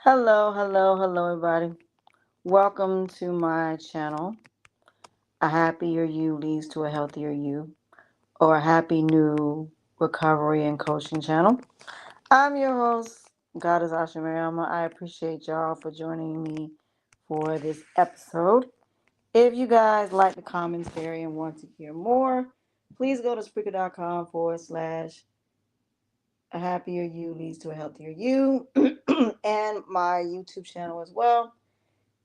Hello, everybody. Welcome to my channel. A happier you leads to a healthier you, or a happy new recovery and coaching channel. I'm your host, Goddess Asha Mariama. I appreciate y'all for joining me for this episode. If you guys like the commentary and want to hear more, please go to Spreaker.com/a happier you leads to a healthier you and my YouTube channel as well.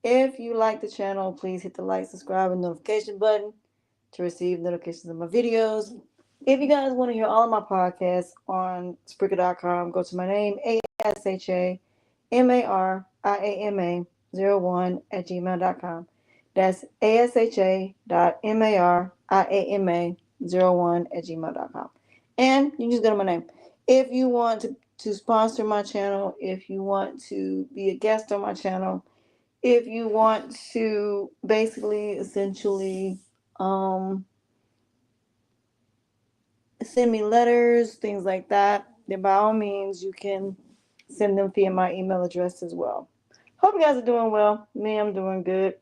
If you like the channel, please hit the like, subscribe, and notification button to receive notifications of my videos. If you guys want to hear all of my podcasts on Spreaker.com, go to my name, ASHAMARIAMA 01 at gmail.com. That's ASHA.MARIAMA 01 at gmail.com. And you just go to my name. If you want to sponsor my channel, if you want to be a guest on my channel, if you want to basically essentially send me letters, things like that, then by all means you can send them via my email address as well. Hope you guys are doing well. Me, I'm doing good.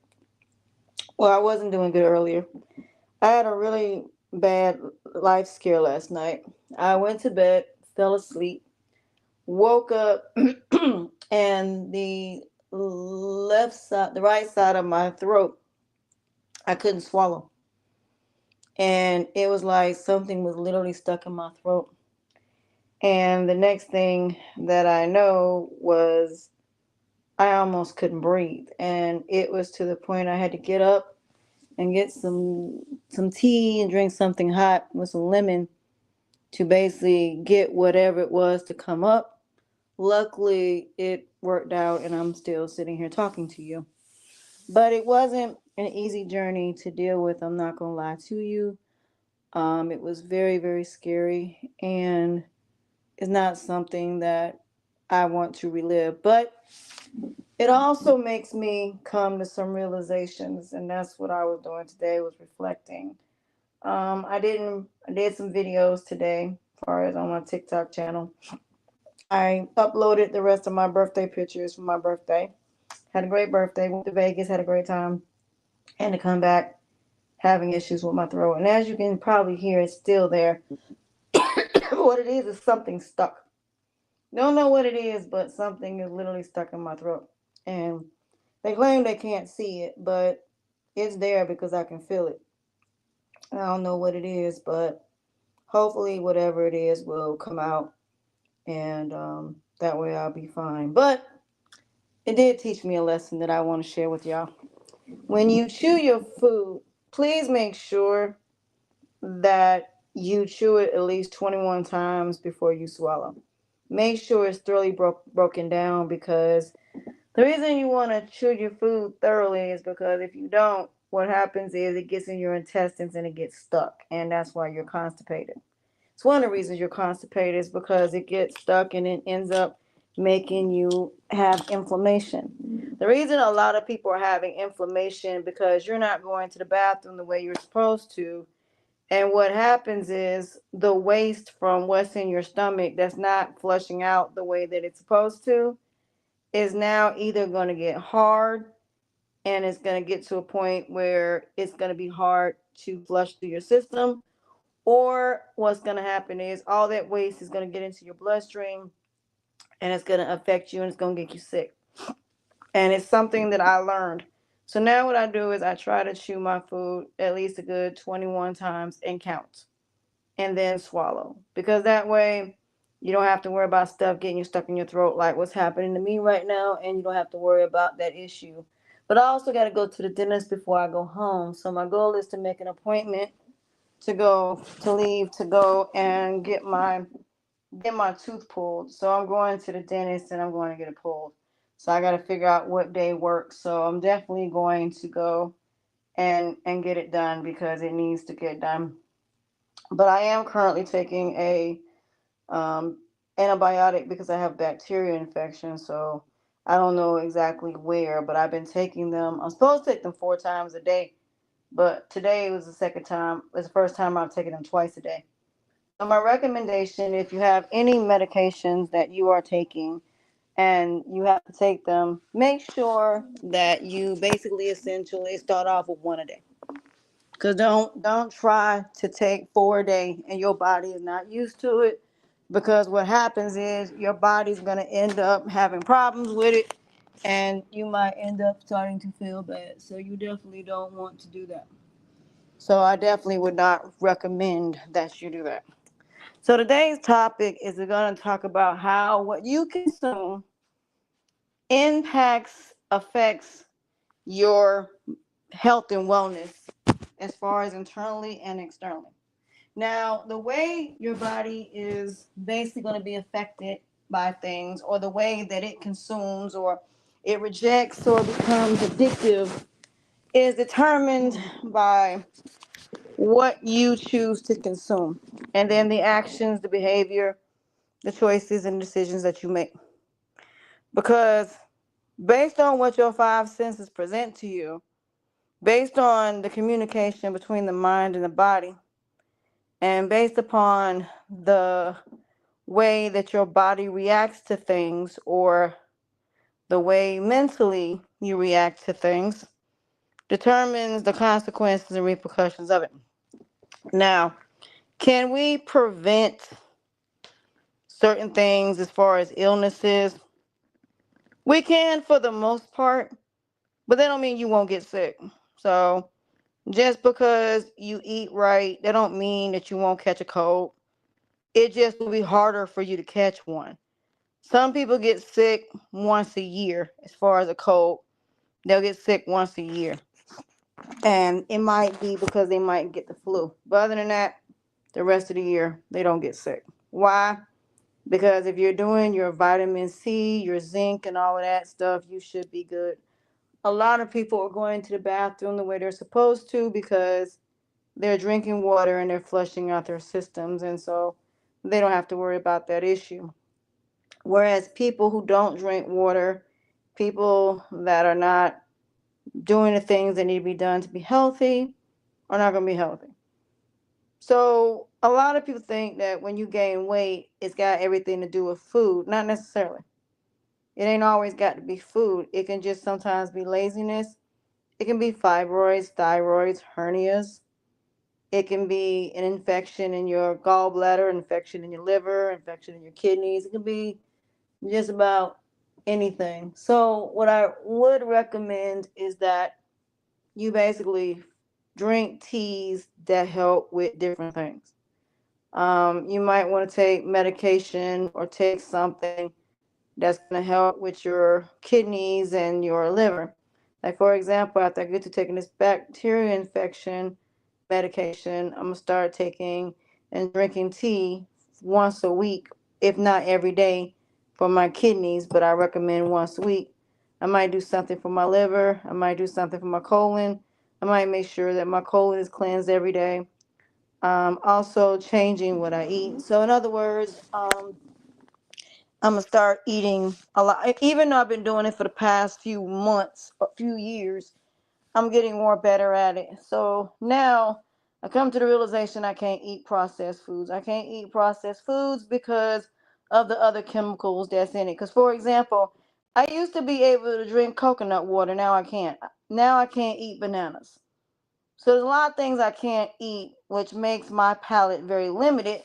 Well, I wasn't doing good earlier. I had a really bad life scare last night. I went to bed, fell asleep, woke up, and the right side of my throat, I couldn't swallow. And it was like something was literally stuck in my throat. And the next thing that I know was I almost couldn't breathe. And it was to the point I had to get up and get some tea and drink something hot with some lemon to basically get whatever it was to come up. Luckily, it worked out, and I'm still sitting here talking to you. But it wasn't an easy journey to deal with, I'm not going to lie to you. It was very, very scary, and it's not something that I want to relive. But it also makes me come to some realizations, and that's what I was doing today, was reflecting. I did some videos today, as far as on my TikTok channel. I uploaded the rest of my birthday pictures from my birthday. Had a great birthday. Went to Vegas. Had a great time. And to come back having issues with my throat. And as you can probably hear, it's still there. What it is something stuck. Don't know what it is, but something is literally stuck in my throat. And they claim they can't see it, but it's there because I can feel it. I don't know what it is, but hopefully whatever it is will come out, and that way I'll be fine. But it did teach me a lesson that I want to share with y'all. When you chew your food, please make sure that you chew it at least 21 times before you swallow. Make sure it's thoroughly broken down, because the reason you want to chew your food thoroughly is because if you don't, what happens is it gets in your intestines and it gets stuck, and that's why you're constipated. It's one of the reasons you're constipated is because it gets stuck and it ends up making you have inflammation. The reason a lot of people are having inflammation because you're not going to the bathroom the way you're supposed to. And what happens is the waste from what's in your stomach that's not flushing out the way that it's supposed to is now either going to get hard, and it's going to get to a point where it's going to be hard to flush through your system, or what's going to happen is all that waste is going to get into your bloodstream, and it's going to affect you, and it's going to get you sick. And it's something that I learned. So now what I do is I try to chew my food at least a good 21 times and count, and then swallow. Because that way you don't have to worry about stuff getting you stuck in your throat like what's happening to me right now, and you don't have to worry about that issue. But I also got to go to the dentist before I go home. So my goal is to make an appointment to go and get my tooth pulled. So I'm going to the dentist and I'm going to get it pulled. So I got to figure out what day works. So I'm definitely going to go and get it done because it needs to get done. But I am currently taking a um, antibiotic because I have bacteria infection. So I don't know exactly where, but I've been taking them. I'm supposed to take them 4 times a day, but today was the second time. It's the first time I've taken them twice a day. So my recommendation, if you have any medications that you are taking, and you have to take them, make sure that you basically essentially start off with one a day. Cause don't try to take 4 a day and your body is not used to it. Because what happens is your body's gonna end up having problems with it, and you might end up starting to feel bad. So you definitely don't want to do that. So I definitely would not recommend that you do that. So today's topic is we're gonna talk about how what you consume affects your health and wellness as far as internally and externally. Now, the way your body is basically going to be affected by things, or the way that it consumes or it rejects or becomes addictive, is determined by what you choose to consume, and then the actions, the behavior, the choices, and decisions that you make. Because based on what your five senses present to you, based on the communication between the mind and the body, and based upon the way that your body reacts to things, or the way mentally you react to things, determines the consequences and repercussions of it. Now, can we prevent certain things as far as illnesses? We can for the most part, but that don't mean you won't get sick. So just because you eat right, that don't mean that you won't catch a cold. It just will be harder for you to catch one. Some people get sick once a year as far as a cold. They'll get sick once a year. And it might be because they might get the flu. But other than that, the rest of the year, they don't get sick. Why? Because if you're doing your vitamin C, your zinc, and all of that stuff, you should be good. A lot of people are going to the bathroom the way they're supposed to because they're drinking water and they're flushing out their systems. And so they don't have to worry about that issue. Whereas people who don't drink water, people that are not doing the things that need to be done to be healthy, are not going to be healthy. So a lot of people think that when you gain weight, it's got everything to do with food. Not necessarily. It ain't always got to be food. It can just sometimes be laziness. It can be fibroids, thyroids, hernias. It can be an infection in your gallbladder, infection in your liver, infection in your kidneys. It can be just about anything. So what I would recommend is that you basically drink teas that help with different things. You might want to take medication or take something that's going to help with your kidneys and your liver. Like, for example, after I get to taking this bacteria infection medication, I'm going to start taking and drinking tea once a week, if not every day, for my kidneys, but I recommend once a week. I might do something for my liver. I might do something for my colon. I might make sure that my colon is cleansed every day. Also changing what I eat. So in other words, I'm gonna start eating a lot. Even though I've been doing it for the past few months, a few years, I'm getting more better at it. So now I come to the realization I can't eat processed foods. I can't eat processed foods because of the other chemicals that's in it. Because, for example, I used to be able to drink coconut water. Now I can't. Now I can't eat bananas. So there's a lot of things I can't eat, which makes my palate very limited.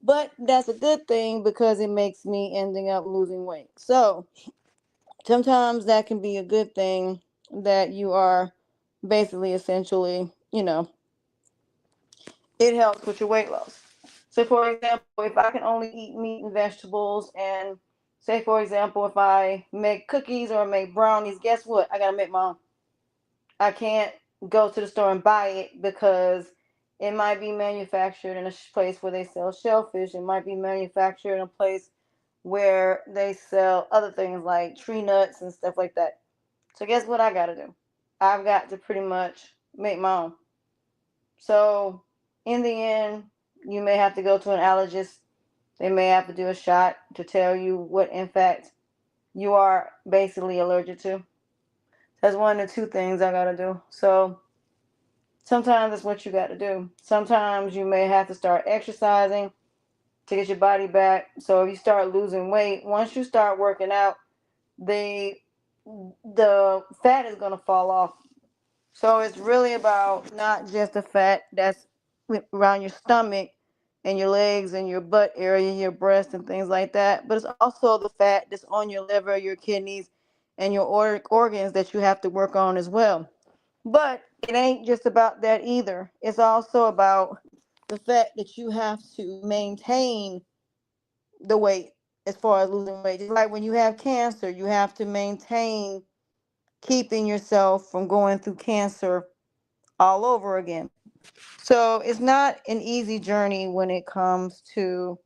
But that's a good thing because it makes me ending up losing weight. So sometimes that can be a good thing that you are basically essentially, it helps with your weight loss. So, for example, if I can only eat meat and vegetables, and say, for example, if I make cookies or make brownies, guess what? I got to make my own. I can't go to the store and buy it because it might be manufactured in a place where they sell shellfish. It might be manufactured in a place where they sell other things like tree nuts and stuff like that. So guess what I got to do? I've got to pretty much make my own. So in the end, you may have to go to an allergist. They may have to do a shot to tell you what, in fact, you are basically allergic to. That's one of the two things I got to do. So sometimes that's what you got to do. Sometimes you may have to start exercising to get your body back. So if you start losing weight, once you start working out, the the fat is going to fall off. So it's really about not just the fat that's around your stomach and your legs and your butt area, your breast and things like that, but it's also the fat that's on your liver, your kidneys, and your organs that you have to work on as well. But it ain't just about that either. It's also about the fact that you have to maintain the weight as far as losing weight. Just like when you have cancer, you have to maintain keeping yourself from going through cancer all over again. So it's not an easy journey when it comes to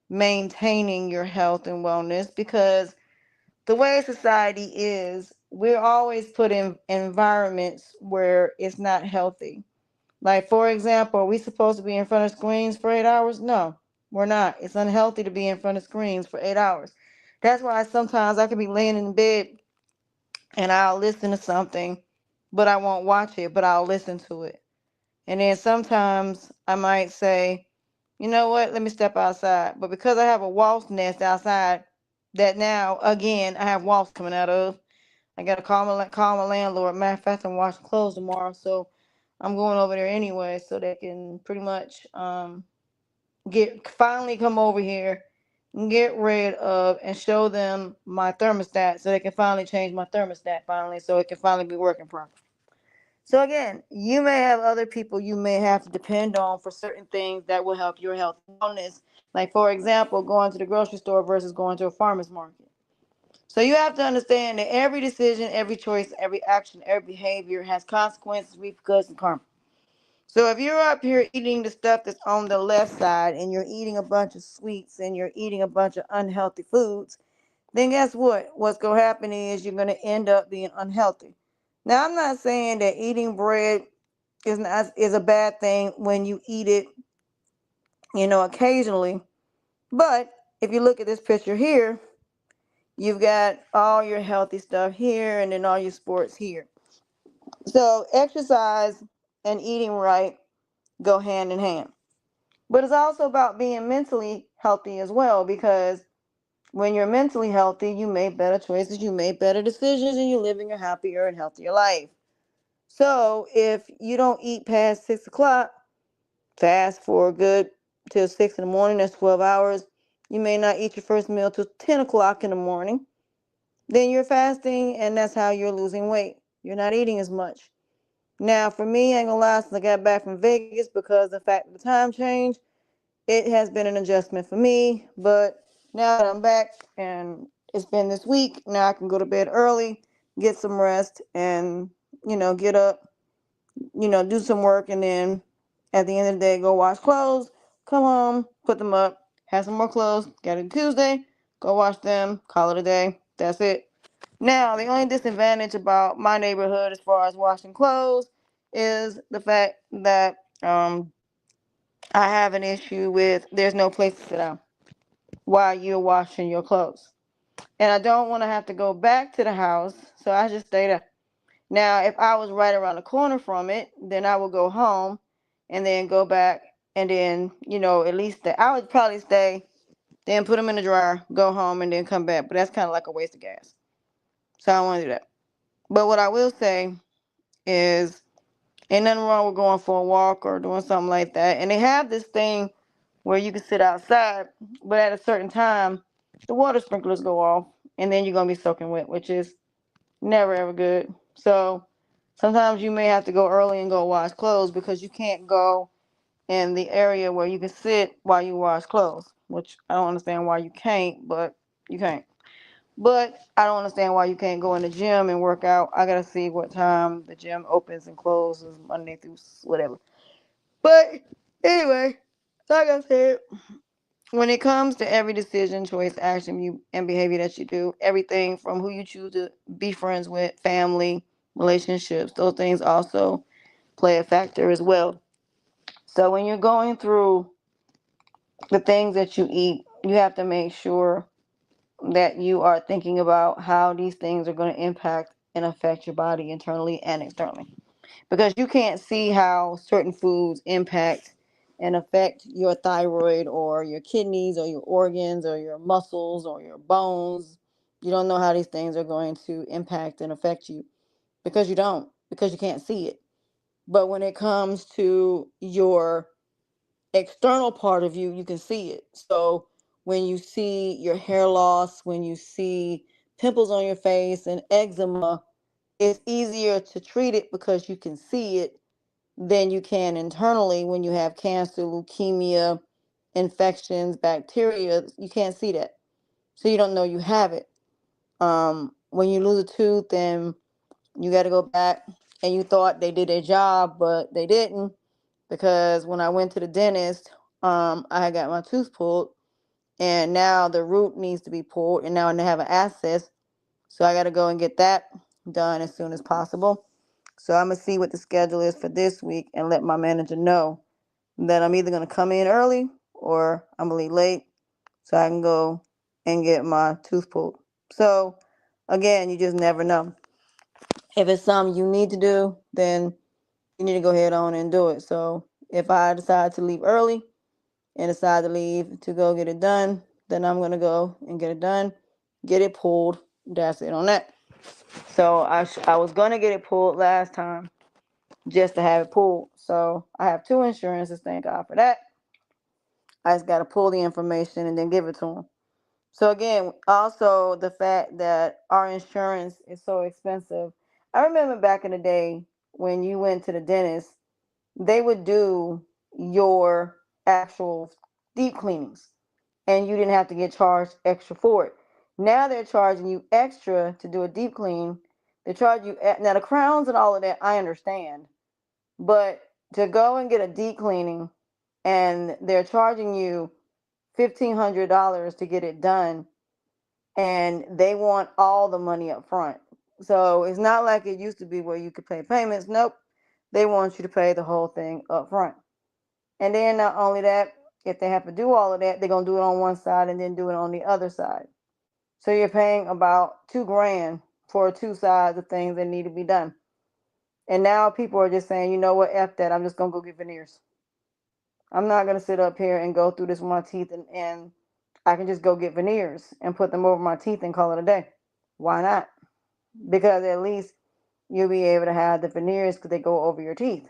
maintaining your health and wellness, because the way society is, we're always put in environments where it's not healthy. Like, for example, are we supposed to be in front of screens for 8 hours? No, we're not. It's unhealthy to be in front of screens for 8 hours. That's why sometimes I can be laying in bed and I'll listen to something, but I won't watch it, but I'll listen to it. And then sometimes I might say, you know what, let me step outside. But because I have a wasp nest outside that now, again, I have wasps coming out of, I got to call my landlord. Matter of fact, I'm washing clothes tomorrow. So I'm going over there anyway so they can pretty much get finally come over here and get rid of and show them my thermostat so they can finally change my thermostat finally so it can finally be working properly. So again, you may have other people you may have to depend on for certain things that will help your health and wellness. Like, for example, going to the grocery store versus going to a farmer's market. So you have to understand that every decision, every choice, every action, every behavior has consequences, repercussions, and karma. So if you're up here eating the stuff that's on the left side and you're eating a bunch of sweets and you're eating a bunch of unhealthy foods, then guess what? What's going to happen is you're going to end up being unhealthy. Now, I'm not saying that eating bread is a bad thing when you eat it, occasionally. But if you look at this picture here, you've got all your healthy stuff here and then all your sports here. So exercise and eating right go hand in hand. But it's also about being mentally healthy as well, because when you're mentally healthy, you make better choices, you make better decisions, and you're living a happier and healthier life. So if you don't eat past 6 o'clock, fast for a good till 6 in the morning, that's 12 hours. You may not eat your first meal till 10 o'clock in the morning. Then you're fasting, and that's how you're losing weight. You're not eating as much. Now, for me, I ain't gonna lie, since I got back from Vegas, because the fact of the time change, it has been an adjustment for me. But now that I'm back and it's been this week, now I can go to bed early, get some rest, and get up, do some work, and then at the end of the day, go wash clothes, come home, put them up, have some more clothes, got it Tuesday, go wash them, call it a day. That's it. Now, the only disadvantage about my neighborhood as far as washing clothes is the fact that I have an issue with there's no place to sit down while you're washing your clothes. And I don't want to have to go back to the house, so I just stay there. Now, if I was right around the corner from it, then I would go home and then go back and then, at least I would probably stay, then put them in the dryer, go home, and then come back. But that's kind of like a waste of gas. So I don't want to do that. But what I will say is, ain't nothing wrong with going for a walk or doing something like that. And they have this thing where you can sit outside, but at a certain time, the water sprinklers go off, and then you're going to be soaking wet, which is never ever good. So sometimes you may have to go early and go wash clothes because you can't go in the area where you can sit while you wash clothes, which I don't understand why you can't, but you can't. But I don't understand why you can't go in the gym and work out. I gotta see what time the gym opens and closes Monday through whatever. But anyway, like I said, when it comes to every decision, choice, action, and behavior that you do, everything from who you choose to be friends with, family, relationships, those things also play a factor as well. So when you're going through the things that you eat, you have to make sure that you are thinking about how these things are going to impact and affect your body internally and externally. Because you can't see how certain foods impact and affect your thyroid or your kidneys or your organs or your muscles or your bones. You don't know how these things are going to impact and affect you because you don't, because you can't see it. But when it comes to your external part of you, you can see it. So when you see your hair loss, when you see pimples on your face and eczema, it's easier to treat it because you can see it than you can internally when you have cancer, leukemia, infections, bacteria. You can't see that. So you don't know you have it. When you lose a tooth and you got to go back and you thought they did their job, but they didn't, because when I went to the dentist, I had got my tooth pulled, and now the root needs to be pulled, and now I have an abscess, so I got to go and get that done as soon as possible. So I'm gonna see what the schedule is for this week and let my manager know that I'm either gonna come in early or I'm gonna leave late, so I can go and get my tooth pulled. So again, you just never know. If it's something you need to do, then you need to go ahead on and do it. So if I decide to leave early and decide to leave to go get it done, then I'm gonna go and get it done, get it pulled. That's it on that. So I was gonna get it pulled last time just to have it pulled. So I have two insurances. Thank God for that. I just gotta pull the information and then give it to them. So again, also the fact that our insurance is so expensive. I remember back in the day when you went to the dentist, they would do your actual deep cleanings and you didn't have to get charged extra for it. Now they're charging you extra to do a deep clean. They charge you now the crowns and all of that, I understand. But to go and get a deep cleaning and they're charging you $1,500 to get it done, and they want all the money up front. So it's not like it used to be where you could pay payments. Nope. They want you to pay the whole thing up front. And then not only that, if they have to do all of that, they're gonna do it on one side and then do it on the other side. So you're paying about $2,000 for two sides of things that need to be done. And now people are just saying, you know what, F that, I'm just gonna go get veneers. I'm not gonna sit up here and go through this with my teeth, and I can just go get veneers and put them over my teeth and call it a day. Why not? Because at least you'll be able to have the veneers because they go over your teeth.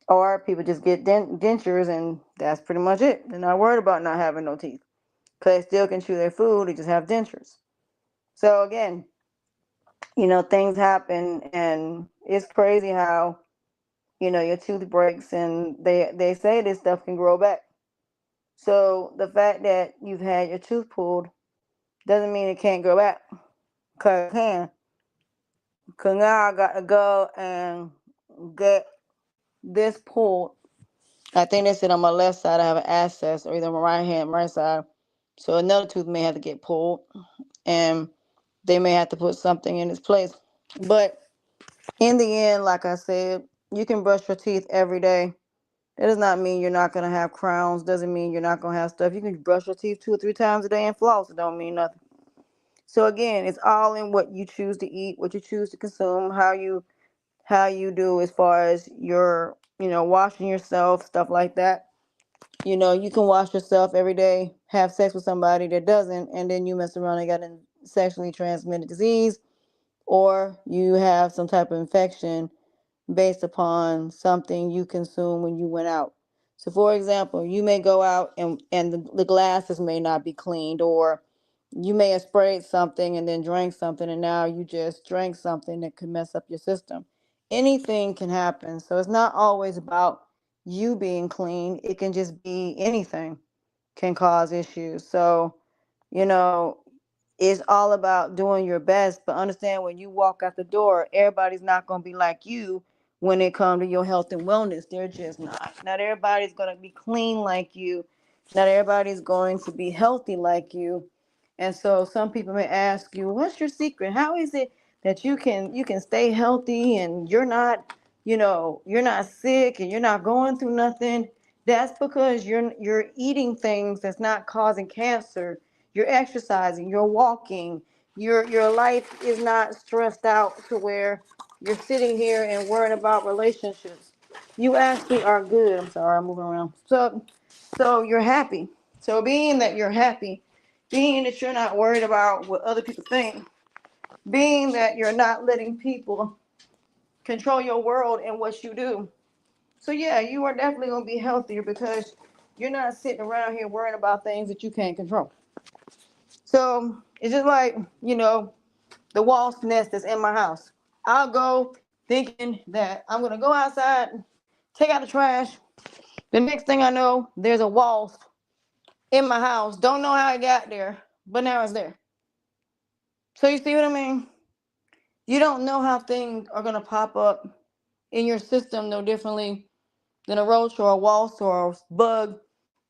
Or people just get dentures and that's pretty much it. They're not worried about not having no teeth because they still can chew their food. They just have dentures. So again, things happen, and it's crazy how your tooth breaks, and they say this stuff can grow back. So the fact that you've had your tooth pulled doesn't mean it can't grow back, cause it can. Cause now I got to go and get this pulled. I think they said on my left side I have an abscess, or either my right side. So another tooth may have to get pulled, and they may have to put something in its place. But in the end, like I said, you can brush your teeth every day. That does not mean you're not gonna have crowns. Doesn't mean you're not gonna have stuff. You can brush your teeth 2 or 3 times a day and floss. It don't mean nothing. So again, it's all in what you choose to eat, what you choose to consume, how you do as far as your washing yourself, stuff like that. You can wash yourself every day, have sex with somebody that doesn't, and then you mess around and got a sexually transmitted disease, or you have some type of infection based upon something you consumed when you went out. So, for example, you may go out and the glasses may not be cleaned, or you may have sprayed something and then drank something, and now you just drank something that could mess up your system. Anything can happen. So, it's not always about you being clean, it can just be anything can cause issues. So, you know, it's all about doing your best, but understand when you walk out the door, everybody's not going to be like you when it comes to your health and wellness. They're just not. Not everybody's going to be clean like you. Not everybody's going to be healthy like you. And so some people may ask you, what's your secret? How is it that you can stay healthy and you're not sick and you're not going through nothing? That's because you're eating things that's not causing cancer. You're exercising, you're walking, your life is not stressed out to where you're sitting here and worrying about relationships. You actually are good. I'm sorry, I'm moving around. So you're happy. So being that you're happy, being that you're not worried about what other people think, being that you're not letting people control your world and what you do. So yeah, you are definitely gonna be healthier because you're not sitting around here worrying about things that you can't control. So it's just like, the wasp nest that's in my house. I'll go thinking that I'm gonna go outside, take out the trash. The next thing I know, there's a wasp in my house. Don't know how it got there, but now it's there. So you see what I mean? You don't know how things are gonna pop up in your system no differently than a roach or a wasp or a bug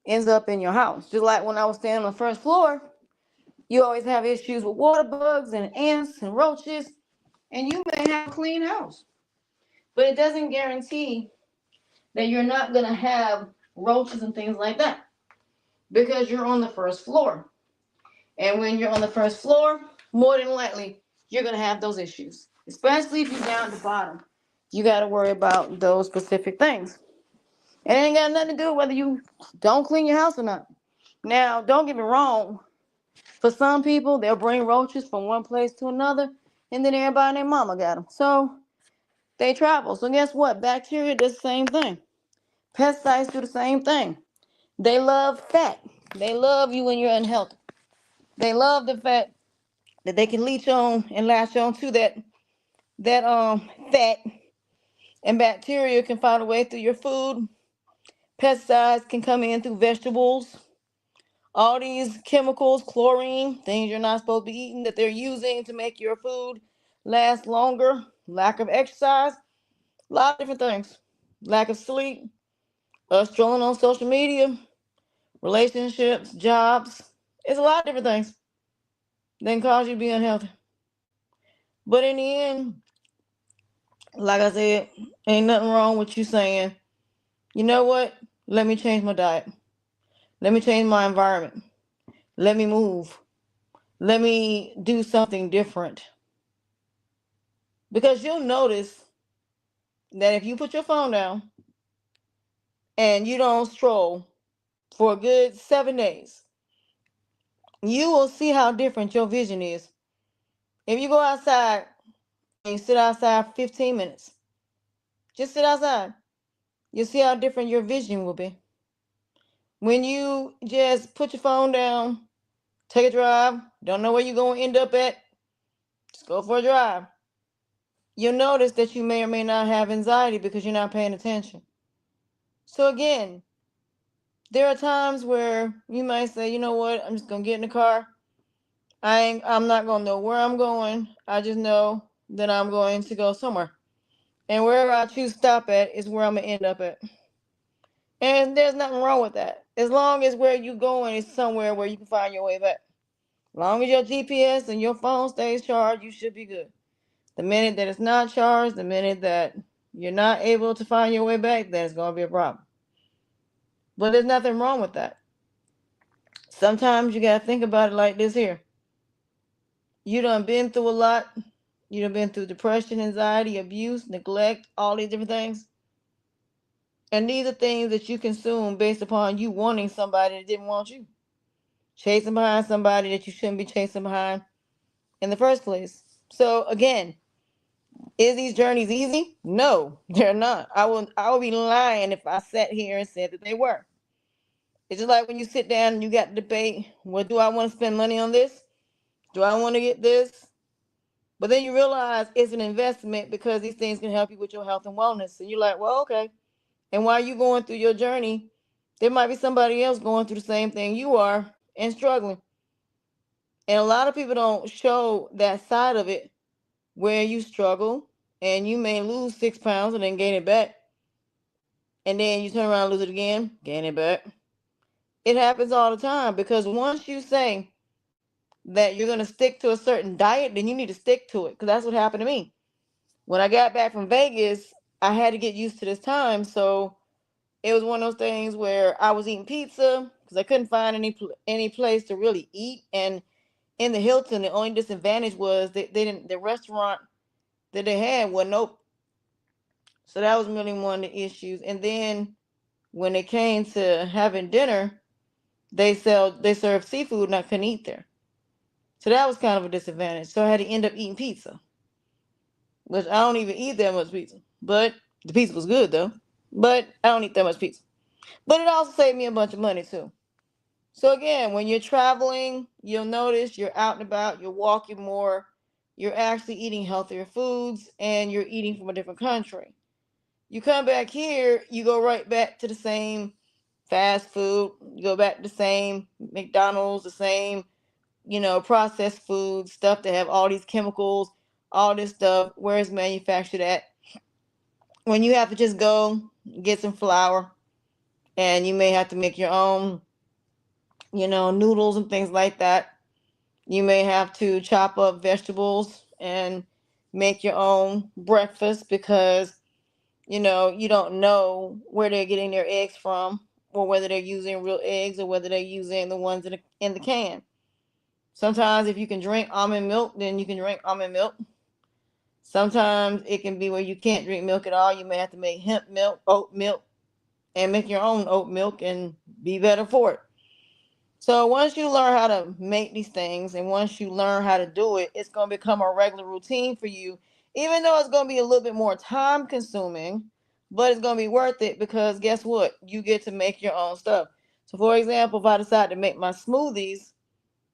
ends up in your house. Just like when I was staying on the first floor, you always have issues with water bugs and ants and roaches, and you may have a clean house. But it doesn't guarantee that you're not gonna have roaches and things like that because you're on the first floor. And when you're on the first floor, more than likely, you're gonna have those issues. Especially if you're down at the bottom. You gotta worry about those specific things. And it ain't got nothing to do with whether you don't clean your house or not. Now, don't get me wrong. For some people, they'll bring roaches from one place to another, and then everybody and their mama got them. So they travel. So guess what? Bacteria does the same thing. Pesticides do the same thing. They love fat. They love you when you're unhealthy. They love the fact that they can leech on and latch on to that fat, and bacteria can find a way through your food. Pesticides can come in through vegetables. All these chemicals, chlorine, things you're not supposed to be eating that they're using to make your food last longer. Lack of exercise, a lot of different things. Lack of sleep, us strolling on social media, relationships, jobs. It's a lot of different things that can cause you to be unhealthy. But in the end, like I said, ain't nothing wrong with you saying, you know what? Let me change my diet. Let me change my environment. Let me move. Let me do something different. Because you'll notice that if you put your phone down and you don't stroll for a good 7 days, you will see how different your vision is. If you go outside and you sit outside 15 minutes, just sit outside, you'll see how different your vision will be. When you just put your phone down, take a drive, don't know where you're going to end up at, just go for a drive. You'll notice that you may or may not have anxiety because you're not paying attention. So again, there are times where you might say, you know what, I'm just gonna get in the car. I'm not gonna know where I'm going. I just know that I'm going to go somewhere. And wherever I choose to stop at is where I'm gonna end up at. And there's nothing wrong with that. As long as where you're going is somewhere where you can find your way back. As long as your GPS and your phone stays charged, you should be good. The minute that it's not charged, the minute that you're not able to find your way back, then it's gonna be a problem. But there's nothing wrong with that. Sometimes you gotta think about it like this here. You done been through a lot. You done been through depression, anxiety, abuse, neglect, all these different things. And these are things that you consume based upon you wanting somebody that didn't want you. Chasing behind somebody that you shouldn't be chasing behind in the first place. So again, is these journeys easy? No, they're not. I would be lying if I sat here and said that they were. It's just like when you sit down and you got to debate, well, do I want to spend money on this? Do I want to get this? But then you realize it's an investment because these things can help you with your health and wellness. And you're like, well, okay. And while you're going through your journey, there might be somebody else going through the same thing you are and struggling. And a lot of people don't show that side of it where you struggle and you may lose 6 pounds and then gain it back. And then you turn around and lose it again, gain it back. It happens all the time because once you say that you're going to stick to a certain diet, then you need to stick to it because that's what happened to me. When I got back from Vegas, I had to get used to this time. So it was one of those things where I was eating pizza because I couldn't find any place to really eat. And in the Hilton, the only disadvantage was they didn't the restaurant that they had wasn't open. So that was really one of the issues. And then when it came to having dinner, They serve seafood and I couldn't eat there. So that was kind of a disadvantage. So I had to end up eating pizza, which I don't even eat that much pizza. But the pizza was good though. But I don't eat that much pizza. But it also saved me a bunch of money too. So again, when you're traveling, you'll notice you're out and about, you're walking more, you're actually eating healthier foods, and you're eating from a different country. You come back here, you go right back to the same fast food, you go back to the same McDonald's, the same, processed food, stuff that have all these chemicals, all this stuff, where it's manufactured at. When you have to just go get some flour and you may have to make your own, noodles and things like that. You may have to chop up vegetables and make your own breakfast because, you don't know where they're getting their eggs from or whether they're using real eggs or whether they're using the ones in the can. Sometimes if you can drink almond milk, then you can drink almond milk. Sometimes it can be where you can't drink milk at all. You may have to make hemp milk, oat milk, and make your own oat milk and be better for it. So once you learn how to make these things and once you learn how to do it, it's going to become a regular routine for you, even though it's going to be a little bit more time consuming, but it's going to be worth it because guess what? You get to make your own stuff. So for example, if I decide to make my smoothies,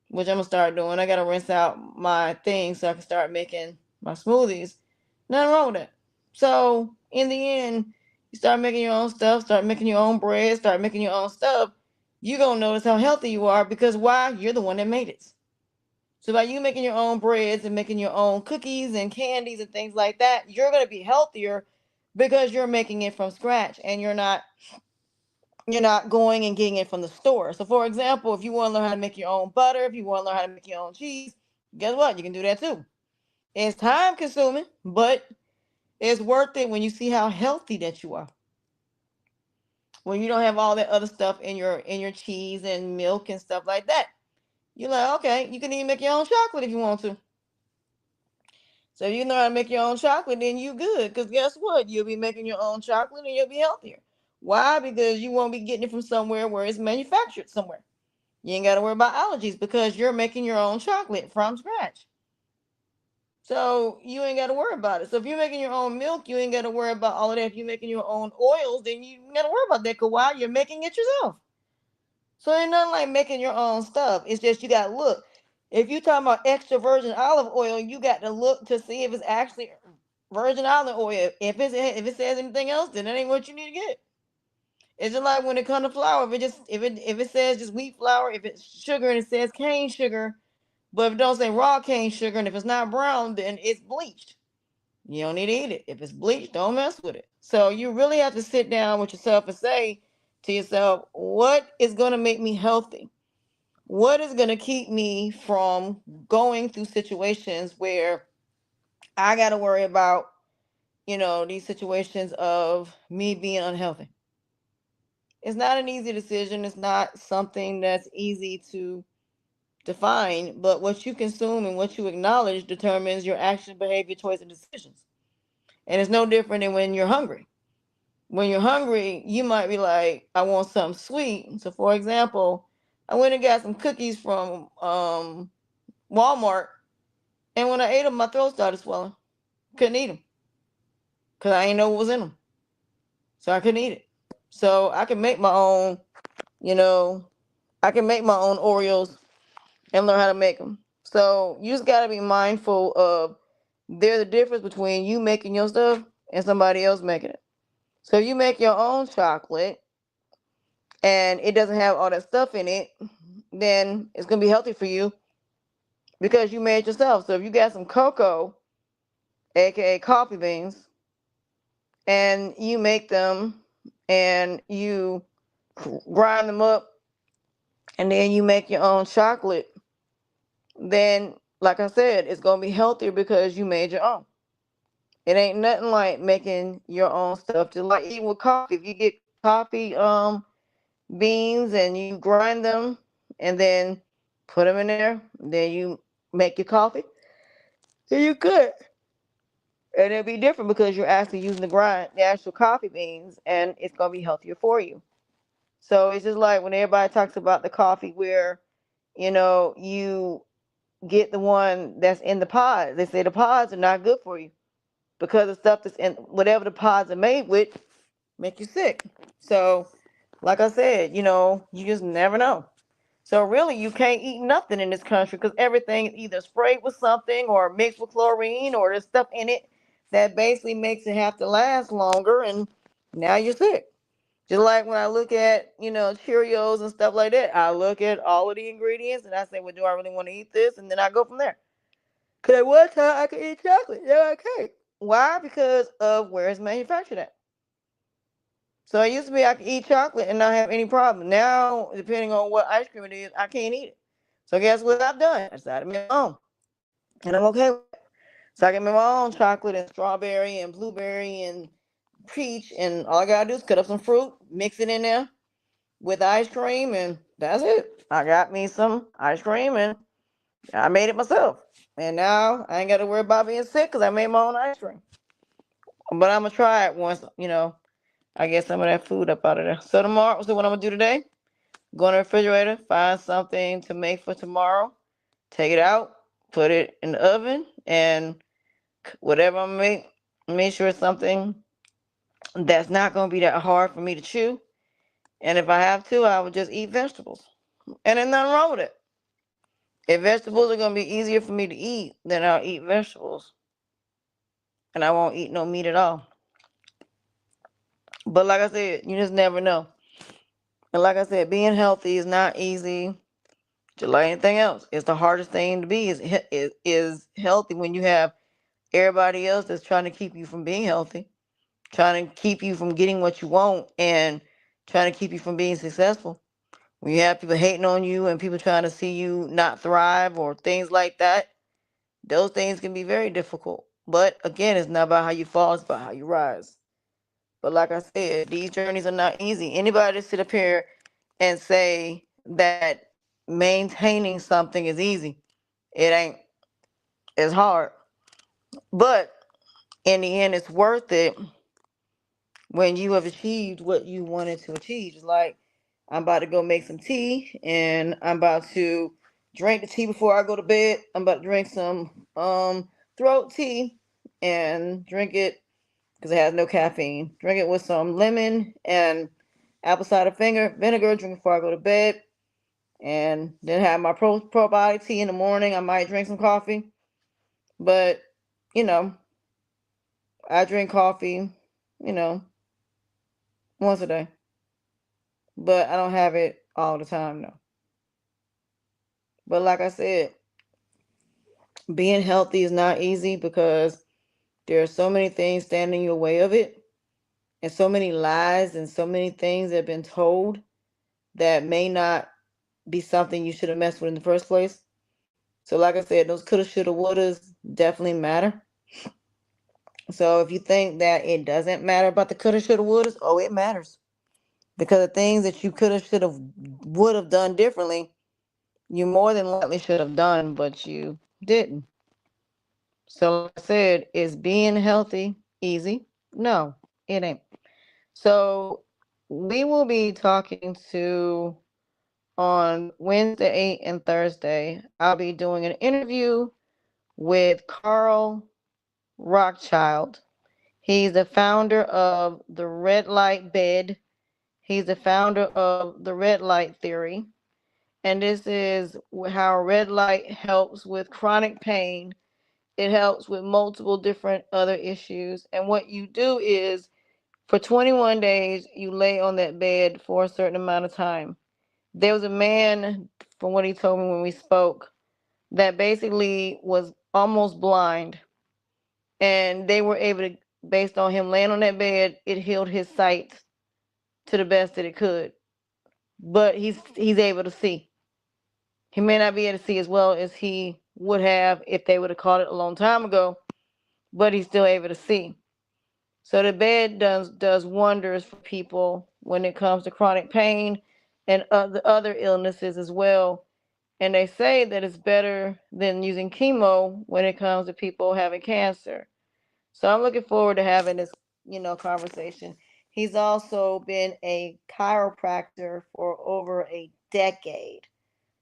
which I'm gonna start doing. I gotta rinse out my thing so I can start making my smoothies. Nothing wrong with that. So in the end, you start making your own stuff, start making your own bread, start making your own stuff. You're gonna notice how healthy you are because why? You're the one that made it. So by you making your own breads and making your own cookies and candies and things like that, you're gonna be healthier because you're making it from scratch and you're not going and getting it from the store. So, for example, if you want to learn how to make your own butter, if you want to learn how to make your own cheese, guess what? You can do that too. It's time consuming, but it's worth it when you see how healthy that you are. When you don't have all that other stuff in your cheese and milk and stuff like that. You're like, okay, you can even make your own chocolate if you want to. So if you know how to make your own chocolate, then you good. Because guess what? You'll be making your own chocolate and you'll be healthier. Why? Because you won't be getting it from somewhere where it's manufactured somewhere. You ain't got to worry about allergies because you're making your own chocolate from scratch. So you ain't got to worry about it. So if you're making your own milk, you ain't got to worry about all of that. If you're making your own oils, then you ain't got to worry about that because why? You're making it yourself. So ain't nothing like making your own stuff. It's just you got to look. If you talking about extra virgin olive oil, you got to look to see if it's actually virgin olive oil. If it says anything else, then that ain't what you need to get. It's just like when it comes to flour. If it says just wheat flour, if it's sugar and it says cane sugar, but if it don't say raw cane sugar and if it's not brown, then it's bleached. You don't need to eat it. If it's bleached, don't mess with it. So you really have to sit down with yourself and say to yourself, what is going to make me healthy? What is going to keep me from going through situations where I got to worry about, these situations of me being unhealthy? It's not an easy decision. It's not something that's easy to define, but what you consume and what you acknowledge determines your action, behavior, choice, and decisions. And it's no different than when you're hungry. When you're hungry, you might be like, I want something sweet. So, for example, I went and got some cookies from Walmart, and when I ate them, my throat started swelling. Couldn't eat them because I didn't know what was in them. So I couldn't eat it. So I can make my own, you know, I can make my own Oreos and learn how to make them. So you just got to be mindful of there's a difference between you making your stuff and somebody else making it. So if you make your own chocolate and it doesn't have all that stuff in it, then it's gonna be healthy for you because you made it yourself. So if you got some cocoa, aka coffee beans, and you make them and you grind them up and then you make your own chocolate, then like I said, it's gonna be healthier because you made your own. It ain't nothing like making your own stuff. Just like eating with coffee. If you get coffee beans and you grind them and then put them in there, then you make your coffee. Then you good. And it'll be different because you're actually using the actual coffee beans, and it's gonna be healthier for you. So it's just like when everybody talks about the coffee where, you get the one that's in the pods. They say the pods are not good for you because the stuff that's in whatever the pods are made with make you sick. So, like I said, you just never know. So really, you can't eat nothing in this country because everything is either sprayed with something or mixed with chlorine or there's stuff in it that basically makes it have to last longer, and now you're sick. Just like when I look at, Cheerios and stuff like that, I look at all of the ingredients and I say, well, do I really want to eat this? And then I go from there. Because at one time I could eat chocolate. Now I can't. Why? Because of where it's manufactured at. So it used to be I could eat chocolate and not have any problem. Now, depending on what ice cream it is, I can't eat it. So guess what I've done? I decided to make my own. And I'm okay with it. So I can make my own chocolate and strawberry and blueberry and peach. And all I got to do is cut up some fruit, mix it in there with ice cream, and that's it. I got me some ice cream and I made it myself. And now I ain't got to worry about being sick because I made my own ice cream. But I'm going to try it once, I get some of that food up out of there. So tomorrow, so what I'm going to do today, go in the refrigerator, find something to make for tomorrow, take it out, put it in the oven, and whatever I make sure it's something that's not going to be that hard for me to chew. And if I have to, I will just eat vegetables. And there's nothing wrong with it. If vegetables are going to be easier for me to eat, then I'll eat vegetables. And I won't eat no meat at all. But like I said, you just never know. And like I said, being healthy is not easy. Just like anything else, it's the hardest thing to be is healthy when you have everybody else that's trying to keep you from being healthy, trying to keep you from getting what you want, and trying to keep you from being successful. When you have people hating on you and people trying to see you not thrive or things like that, those things can be very difficult. But again, it's not about how you fall, it's about how you rise. But like I said, these journeys are not easy. Anybody to sit up here and say that maintaining something is easy, it ain't. It's hard. But in the end, it's worth it when you have achieved what you wanted to achieve. It's like I'm about to go make some tea and I'm about to drink the tea before I go to bed. I'm about to drink some throat tea and drink it because it has no caffeine. Drink it with some lemon and apple cider vinegar. Drink it before I go to bed, and then have my probiotic tea in the morning. I might drink some coffee, but you know, I drink coffee, you know, once a day, but I don't have it all the time, no. But like I said, being healthy is not easy because there are so many things standing in your way of it, and so many lies and so many things that have been told that may not be something you should have messed with in the first place. So, like I said, those coulda, shoulda, wouldas definitely matter. So, if you think that it doesn't matter about the coulda, shoulda, wouldas, oh, it matters because the things that you coulda, shoulda, would have done differently, you more than likely should have done, but you didn't. So, like I said, is being healthy easy? No, it ain't. So, we will be talking to on Wednesday and Thursday. I'll be doing an interview with Carl Rockchild. He's the founder of the Red Light Bed. He's the founder of the Red Light Theory. And this is how red light helps with chronic pain. It helps with multiple different other issues. And what you do is for 21 days, you lay on that bed for a certain amount of time. There was a man, from what he told me when we spoke, that basically was almost blind. And they were able to, based on him laying on that bed, it healed his sight to the best that it could. But he's able to see. He may not be able to see as well as he would have if they would have caught it a long time ago, but he's still able to see. So the bed does wonders for people when it comes to chronic pain and other illnesses as well. And they say that it's better than using chemo when it comes to people having cancer. So I'm looking forward to having this, conversation. He's also been a chiropractor for over a decade.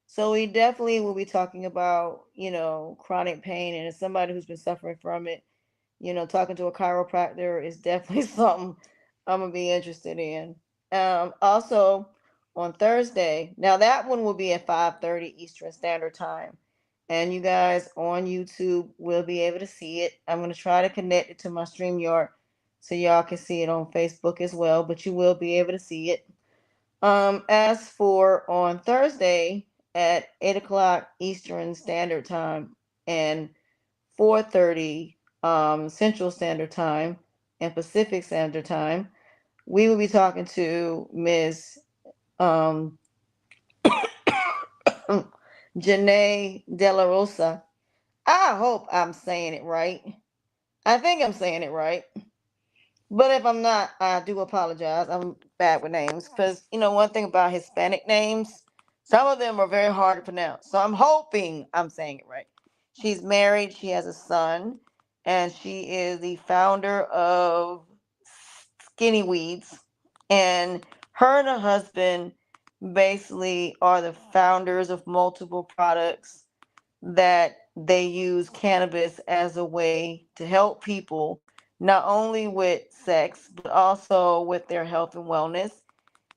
So we definitely will be talking about, chronic pain, and as somebody who's been suffering from it, talking to a chiropractor is definitely something I'm gonna be interested in. Also on Thursday, now that one will be at 5:30 Eastern Standard Time, and you guys on YouTube will be able to see it. I'm gonna try to connect it to my StreamYard so y'all can see it on Facebook as well, but you will be able to see it. As for on Thursday at 8 o'clock Eastern Standard Time and 4:30 Central Standard Time and Pacific Standard Time, we will be talking to Ms. Um, Janae De La Rosa. I hope I'm saying it right. I think I'm saying it right. But if I'm not, I do apologize. I'm bad with names because one thing about Hispanic names, some of them are very hard to pronounce. So I'm hoping I'm saying it right. She's married. She has a son, and she is the founder of Skinny Weeds. And her and her husband basically are the founders of multiple products that they use cannabis as a way to help people not only with sex but also with their health and wellness.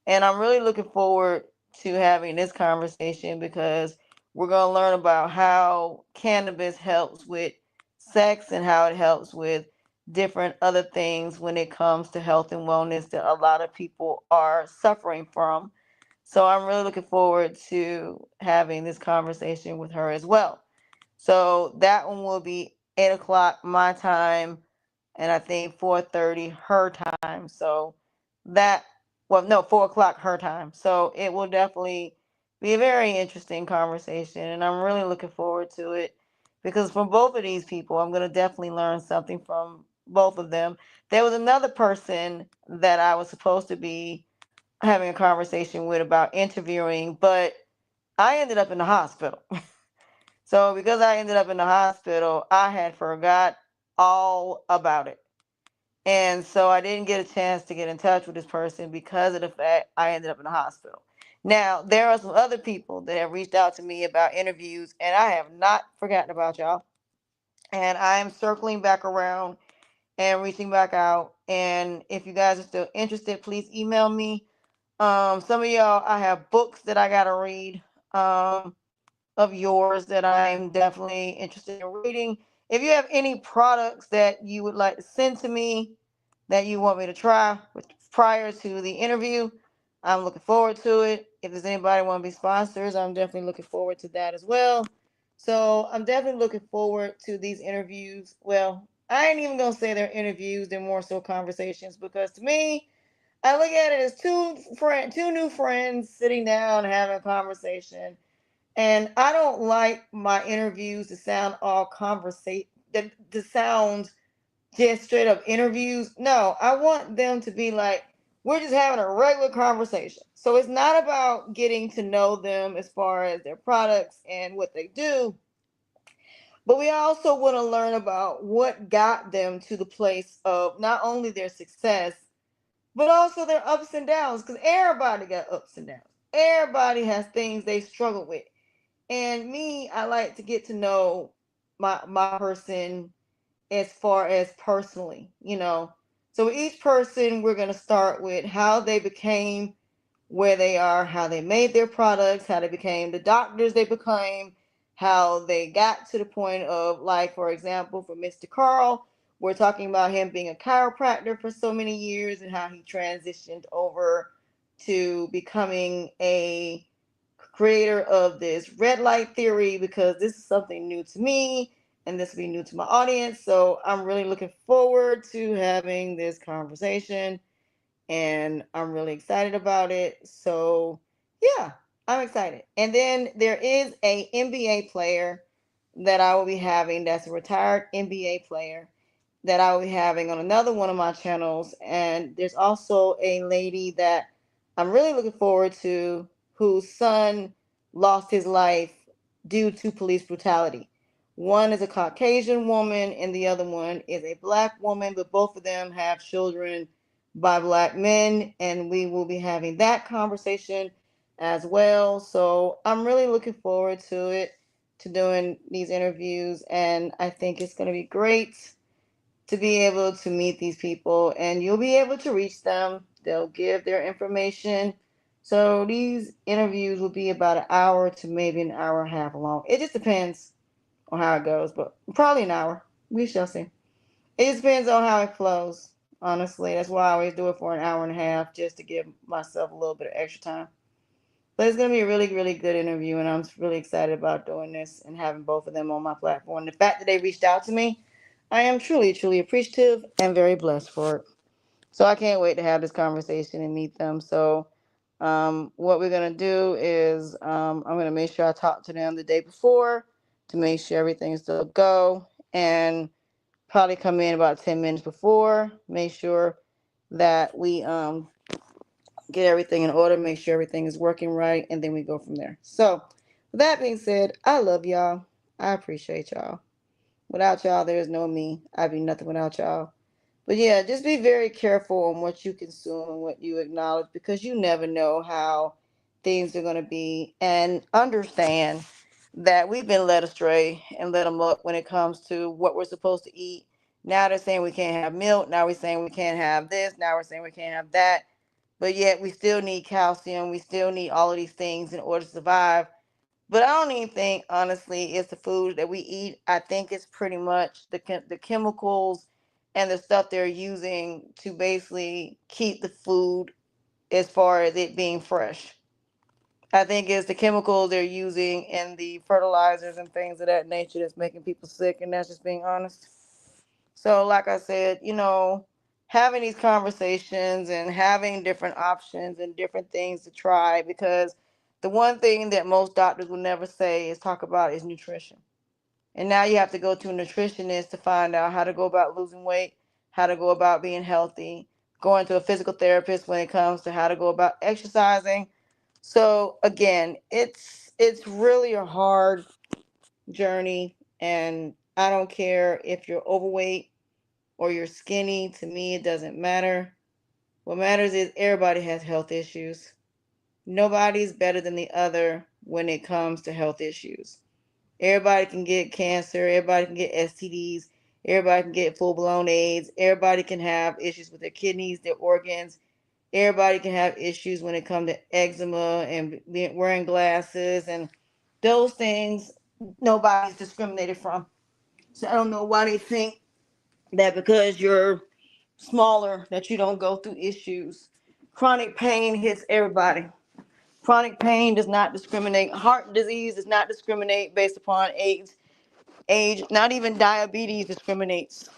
And I'm really looking forward to having this conversation because we're going to learn about how cannabis helps with sex and how it helps with different other things when it comes to health and wellness that a lot of people are suffering from. So I'm really looking forward to having this conversation with her as well. So that one will be 8 o'clock my time, and I think 4:30 her time. So that, well, no, 4 o'clock her time. So it will definitely be a very interesting conversation, and I'm really looking forward to it because from both of these people, I'm going to definitely learn something from both of them. There was another person that I was supposed to be having a conversation with about interviewing, but I ended up in the hospital. So because I ended up in the hospital, I had forgot all about it. And so I didn't get a chance to get in touch with this person because of the fact I ended up in the hospital. Now, there are some other people that have reached out to me about interviews, and I have not forgotten about y'all. And I'm circling back around and reaching back out. And if you guys are still interested, please email me. Some of y'all, I have books that I gotta read. Of yours that I'm definitely interested in reading. If you have any products that you would like to send to me that you want me to try prior to the interview, I'm looking forward to it. If there's anybody want to be sponsors, I'm definitely looking forward to that as well. So I'm definitely looking forward to these interviews. Well, I ain't even gonna say they're interviews; they're more so conversations because to me, I look at it as two new friends sitting down having a conversation, and I don't like my interviews to sound all to sound just straight up interviews. No, I want them to be like, we're just having a regular conversation. So it's not about getting to know them as far as their products and what they do, but we also want to learn about what got them to the place of not only their success, but also their ups and downs, because everybody got ups and downs. Everybody has things they struggle with. And me, I like to get to know my person as far as personally. So with each person, we're gonna start with how they became where they are, how they made their products, how they became the doctors they became, how they got to the point of, like, for example, for Mr. Carl, we're talking about him being a chiropractor for so many years and how he transitioned over to becoming a creator of this red light theory because this is something new to me and this will be new to my audience. So I'm really looking forward to having this conversation and I'm really excited about it. So yeah, I'm excited. And then there is a NBA player that I will be having that's a retired NBA player that I will be having on another one of my channels. And there's also a lady that I'm really looking forward to whose son lost his life due to police brutality. One is a Caucasian woman and the other one is a black woman, but both of them have children by Black men, and we will be having that conversation as well. So I'm really looking forward to it, to doing these interviews, and I think it's going to be great to be able to meet these people, and you'll be able to reach them. They'll give their information. So these interviews will be about an hour to maybe an hour and a half long. It just depends on how it goes, but probably an hour. We shall see. It just depends on how it flows. Honestly, that's why I always do it for an hour and a half, just to give myself a little bit of extra time. But it's gonna be a really, really good interview, and I'm really excited about doing this and having both of them on my platform. The fact that they reached out to me, I am truly, truly appreciative and very blessed for it. So I can't wait to have this conversation and meet them. So, what we're gonna do is I'm gonna make sure I talk to them the day before to make sure everything's still go, and probably come in about 10 minutes before, make sure that we get everything in order, make sure everything is working right, and then we go from there. So, with that being said, I love y'all. I appreciate y'all. Without y'all, there is no me. I'd be nothing without y'all. But yeah, just be very careful on what you consume and what you acknowledge, because you never know how things are going to be. And understand that we've been led astray and led amok when it comes to what we're supposed to eat. Now they're saying we can't have milk. Now we're saying we can't have this. Now we're saying we can't have that. But yet we still need calcium. We still need all of these things in order to survive. But I don't even think, honestly, it's the food that we eat. I think it's pretty much the chemicals and the stuff they're using to basically keep the food as far as it being fresh. I think it's the chemicals they're using and the fertilizers and things of that nature that's making people sick, and that's just being honest. So, like I said, having these conversations and having different options and different things to try, because the one thing that most doctors will never say is talk about is nutrition. And now you have to go to a nutritionist to find out how to go about losing weight, how to go about being healthy, going to a physical therapist when it comes to how to go about exercising. So again, it's really a hard journey, and I don't care if you're overweight or you're skinny. To me, it doesn't matter. What matters is everybody has health issues. Nobody's better than the other when it comes to health issues. Everybody can get cancer, everybody can get STDs, everybody can get full blown AIDS, everybody can have issues with their kidneys, their organs, everybody can have issues when it comes to eczema and wearing glasses and those things. Nobody's discriminated from. So I don't know why they think that because you're smaller that you don't go through issues. Chronic pain hits everybody. Chronic pain does not discriminate. Heart disease does not discriminate based upon age. Not even diabetes discriminates.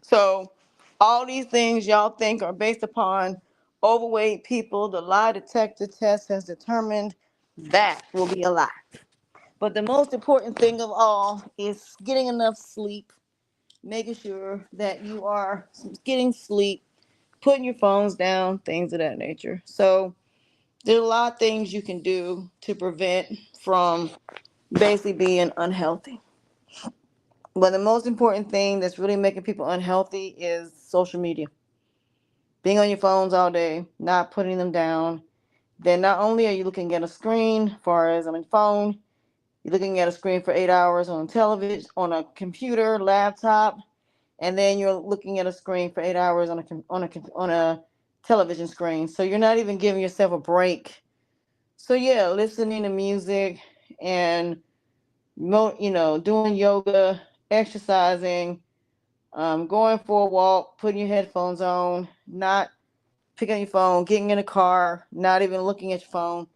So all these things y'all think are based upon overweight people, the lie detector test has determined that will be a lie. But the most important thing of all is getting enough sleep, making sure that you are getting sleep, putting your phones down, things of that nature. So there's a lot of things you can do to prevent from basically being unhealthy. But the most important thing that's really making people unhealthy is social media. Being on your phones all day, not putting them down. Then not only are you looking at a screen, as far as on a phone, you're looking at a screen for 8 hours on television, on a computer, laptop, and then you're looking at a screen for 8 hours on a television screen. So you're not even giving yourself a break. So yeah, listening to music and doing yoga, exercising, going for a walk, putting your headphones on, not picking up your phone, getting in a car, not even looking at your phone,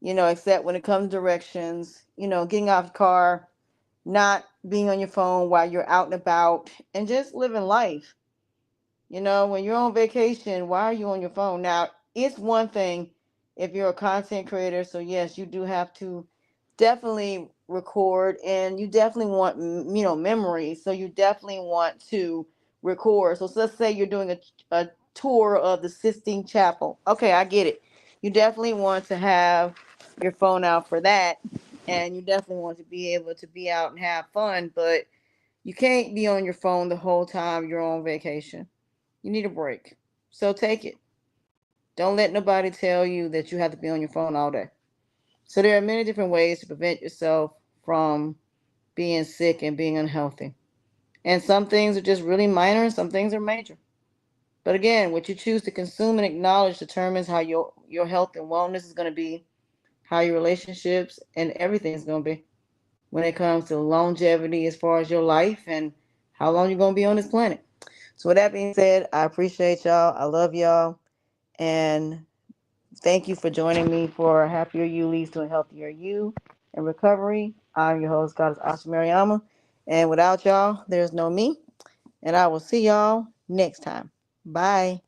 except when it comes to directions, getting off the car, not being on your phone while you're out and about, and just living life. When you're on vacation, why are you on your phone? Now, it's one thing if you're a content creator, so yes, you do have to definitely record, and you definitely want, memories. So you definitely want to record. So let's say you're doing a tour of the Sistine Chapel. Okay, I get it. You definitely want to have your phone out for that, and you definitely want to be able to be out and have fun, but you can't be on your phone the whole time you're on vacation. You need a break. So take it. Don't let nobody tell you that you have to be on your phone all day. So there are many different ways to prevent yourself from being sick and being unhealthy. And some things are just really minor and some things are major. But again, what you choose to consume and acknowledge determines how your health and wellness is going to be, how your relationships and everything is going to be when it comes to longevity as far as your life and how long you're going to be on this planet. So with that being said, I appreciate y'all. I love y'all. And thank you for joining me for a Happier You Leads to a Healthier You and Recovery. I'm your host, Goddess Asha Mariama. And without y'all, there's no me. And I will see y'all next time. Bye.